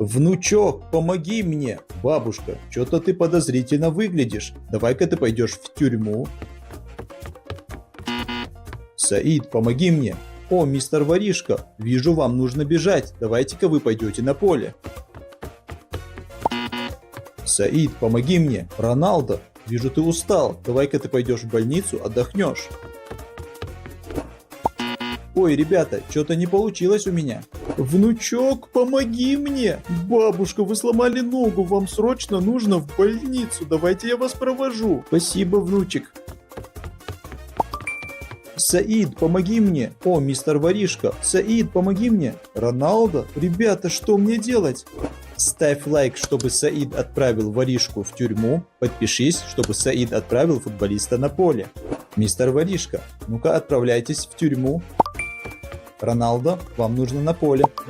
Внучок, помоги мне. Бабушка, что-то ты подозрительно выглядишь. Давай-ка ты пойдешь в тюрьму. Саид, помоги мне. О, мистер Воришка, вижу, вам нужно бежать. Давайте-ка вы пойдете на поле. Саид, помоги мне. Роналдо, вижу, ты устал. Давай-ка ты пойдешь в больницу, отдохнешь. Ой, ребята, что-то не получилось у меня. Внучок, помоги мне. Бабушка, вы сломали ногу, вам срочно нужно в больницу. Давайте я вас провожу. Спасибо, внучек. Саид, помоги мне. О, мистер Воришка. Саид, помоги мне. Роналдо, ребята, что мне делать? Ставь лайк, чтобы Саид отправил воришку в тюрьму. Подпишись, чтобы Саид отправил футболиста на поле. Мистер Воришка, ну-ка отправляйтесь в тюрьму. Роналдо, вам нужно на поле.